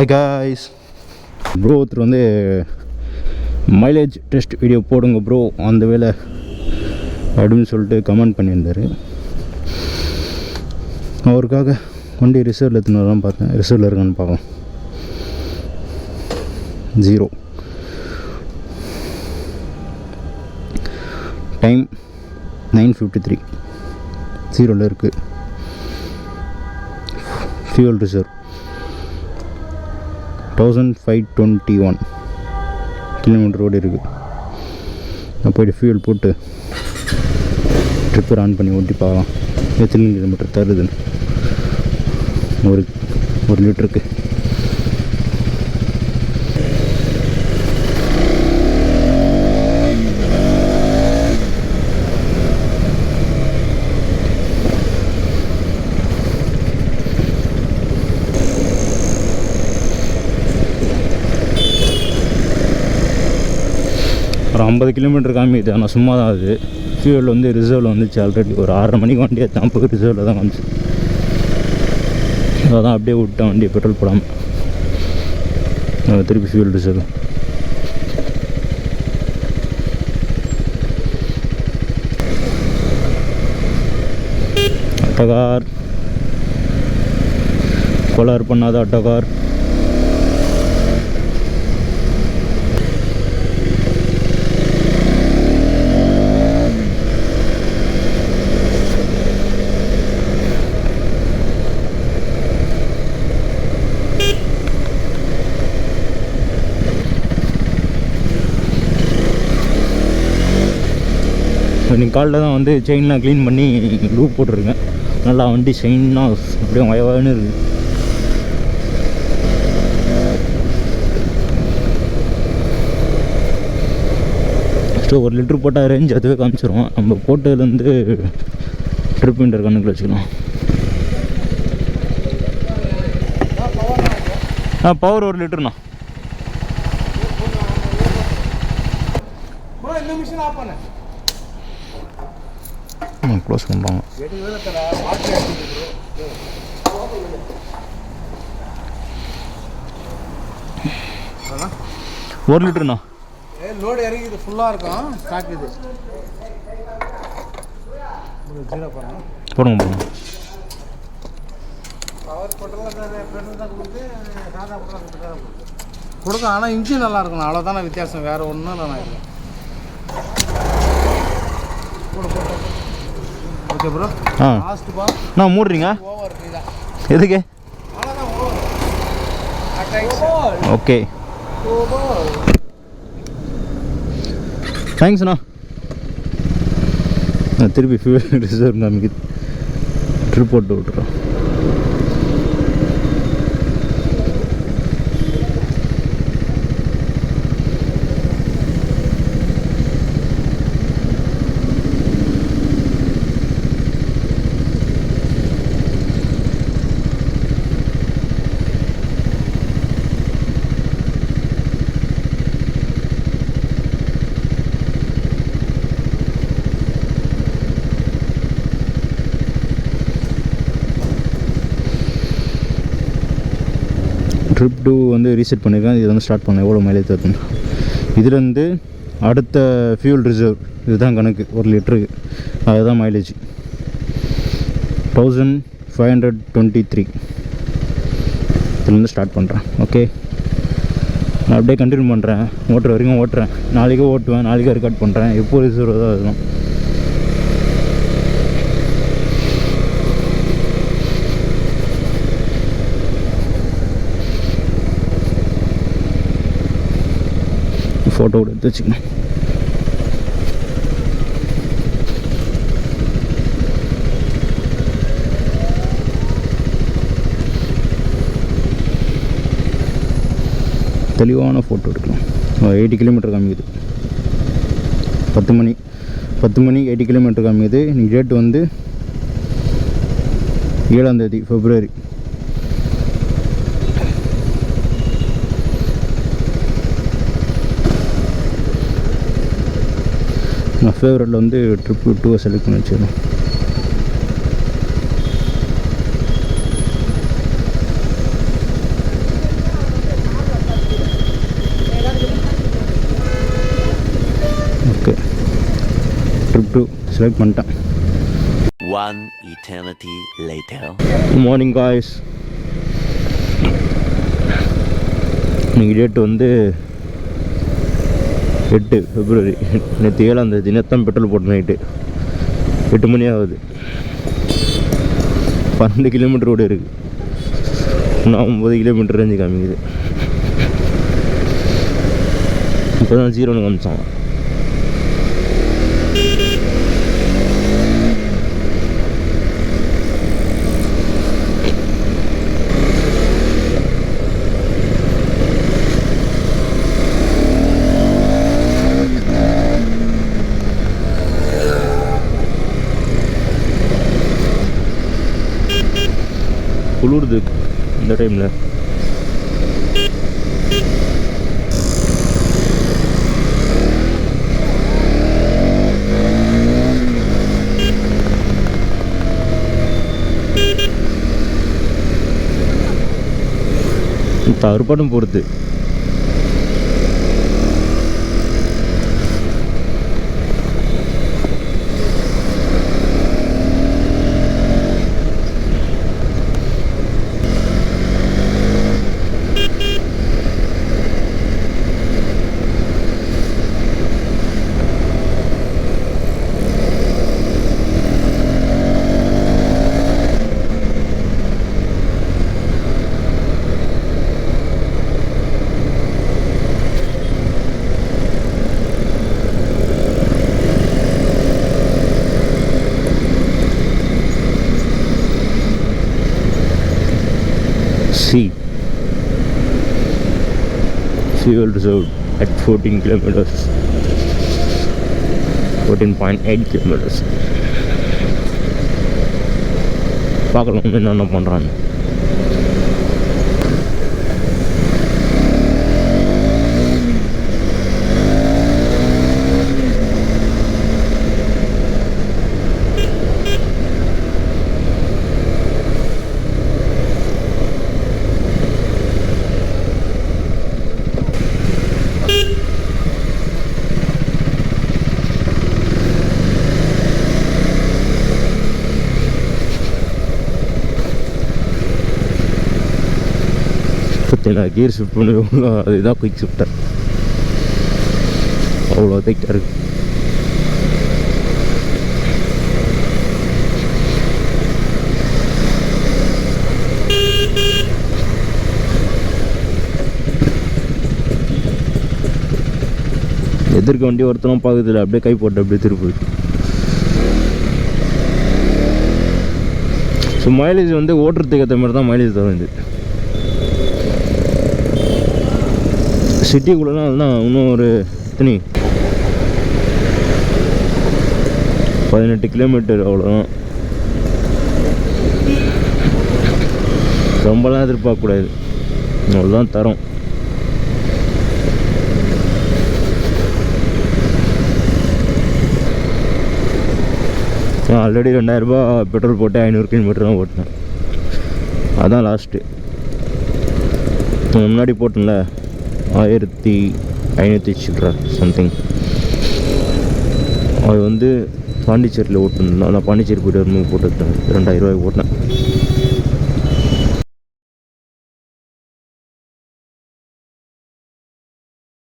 Hi guys, bro ஒருத்தர் வந்து mileage test video போடுங்க ப்ரோ அந்த வேலை அப்படின்னு சொல்லிட்டு கமெண்ட் பண்ணியிருந்தார். அவருக்காக வண்டி ரிசர்வில் எடுத்துன்னு வரலாம் பார்த்தேன். ரிசர்வில் இருக்கான்னு பார்க்கலாம். 0 டைம் 9:53 0ல் இருக்குது. ஃபியூல் ரிசர்வ் 1521 கிலோமீட்டர் ரோடு இருக்குது. நான் போய்ட்டு ஃபியூல் போட்டு ட்ரிப்பர் ஆன் பண்ணி ஓட்டி பார்க்கலாம் எத்தனை கிலோமீட்டர் தருதுன்னு. ஒரு லிட்டருக்கு ஒரு 50 கிலோமீட்டர் காமிக்குது. ஆனால் சும்மா தான் அது. ஃபியூல் வந்து ரிசர்வில் வந்துச்சு ஆல்ரெடி. ஒரு 6:30 மணிக்கு வண்டி எடுத்தான், போய் ரிசர்வில் தான் வந்துச்சு. அதான் அப்படியே விட்டேன் வண்டியை பெட்ரோல் போடாமல். திருப்பி ஃபியூல் ரிசர்வ் ஆட்டோகார் கோளாறு பண்ணாத ஆட்டோகார். இன்னைக்கு காலையில் தான் வந்து செயின்லாம் க்ளீன் பண்ணி லூப் போட்டிருக்கேன். நல்லா வண்டி செயின்லாம் அப்படியே வயவான்னு இருக்குது. ஃபஸ்ட்டு 1 லிட்டர் போட்டால் ரேஞ்ச் அதுவே காமிச்சிடும். நம்ம போட்டதுலேருந்து ட்ரிப் மீட்டர் கணக்கில் வச்சுக்கலாம். பவர் 1 லிட்டர்ண்ணா. க்ளோஸ் பண்ணுறாங்க. 1 லிட்டர்ண்ணா. லோடு இறங்கிது, ஃபுல்லாக இருக்கும். ஸ்டாக் இது போடுங்க பவர் போட்டெல்லாம் பெட்ரோல் தான் கொடுத்து சாதா கொடுக்கும். ஆனால் இன்ஜின் நல்லா இருக்கணும், அவ்வளோதானே வித்தியாசம். வேறு ஒன்றும் இல்லை. Okay bro. லாஸ்ட் பா நான் மூடுறீங்க. ஓவர் இதுதான். எதுக்கு? அவ்வளோதான் ஓவர். ஓகே தேங்க்ஸ்ண்ணா. நான் திருப்பி ஃபியூல் ரிசர்வ் நமக்கு ட்ரிப் போட்டு விட்டுறோம். ட்ரிப் 2 வந்து ரீசெட் பண்ணியிருக்கேன். இது வந்து ஸ்டார்ட் பண்ணேன். எவ்வளோ மைலேஜ் தருதுன்னு. இதுலேருந்து அடுத்த ஃபியூல் ரிசர்வ் இதுதான் கணக்கு 1 லிட்டருக்கு. அதுதான் மைலேஜ் 1523. இதுலேருந்து ஸ்டார்ட் பண்ணுறேன். ஓகே, நான் அப்படியே கண்டினியூ பண்ணுறேன். ஓட்டுற வரைக்கும் ஓட்டுறேன். நாளைக்கும் ஓட்டுவேன், நாளைக்கும் ரெக்கார்ட் பண்ணுறேன். எப்போ ரிசர்வ் தான் அதுதான். ஃபோட்டோ எடுத்து வச்சுக்கணும். தெளிவான ஃபோட்டோ எடுக்கலாம். 80 கிலோமீட்டர் காமிக்குது. 10 மணி 80 கிலோமீட்டர் காமிக்குது. இன்றைக்கி டேட் வந்து 7ஆம் தேதி February. நான் ஃபேவரட்டில் வந்து ட்ரிப் 2 செலக்ட் பண்ணி வச்சிடணும். செலக்ட் பண்ணிட்டேன். One eternity later. Morning guys, இன்னைக்கு டேட் வந்து 8 பிப்ரவரி. நேற்று 7ஆம் தேதி. நேற்று பெட்ரோல் போட்டு நைட்டு 8 மணி ஆகுது. 12 கிலோமீட்டர் ரோடு இருக்குது. நான் 9 கிலோமீட்டர் ரேஞ்சு காமிக்குது. இப்போ தான் 0ன்னு காமிச்சான். குளிருது இந்த டைமில். தருப்பாடும் பொறுத்து fuel reserved at 14 kilometers, 14.8 kilometers. பார்க்கலாம் என்னென்ன பண்ணுறான்னு. நான் கியர் ஷிஃப்ட் பண்ணி அதுதான் குயிக் ஷிஃப்டர். அவ்வளோ தைட்டாக இருக்கு. எதிர்க்க வண்டி ஒருத்தனும் பார்க்குறதில்ல, அப்படியே கை போட்டு அப்படியே திருப்பு. ஸோ மைலேஜ் வந்து ஓட்டுறதுக்கு ஏற்ற மாதிரி தான் மைலேஜ் தரும். இது சிட்டிக்குள்ளலாம் அதுதான் இன்னும் ஒரு எத்தனை 18 கிலோமீட்டர் அவ்வளோதான். ரொம்பலாம் எதிர்பார்க்கக்கூடாது, அவ்வளோதான் தரும். ஆல்ரெடி 2000 ரூபா பெட்ரோல் போட்டு 500 கிலோமீட்டர் தான் ஓட்டினேன். அதான் லாஸ்ட்டு. முன்னாடி போட்டேன்ல 1500 சில்லற சம்திங். அது வந்து பாண்டிச்சேரியில் ஓட்டுனேன். நான் பாண்டிச்சேரி போய்ட்டு வரும்போது போட்டு 2000 ரூபாய்க்கு ஓட்டினேன்.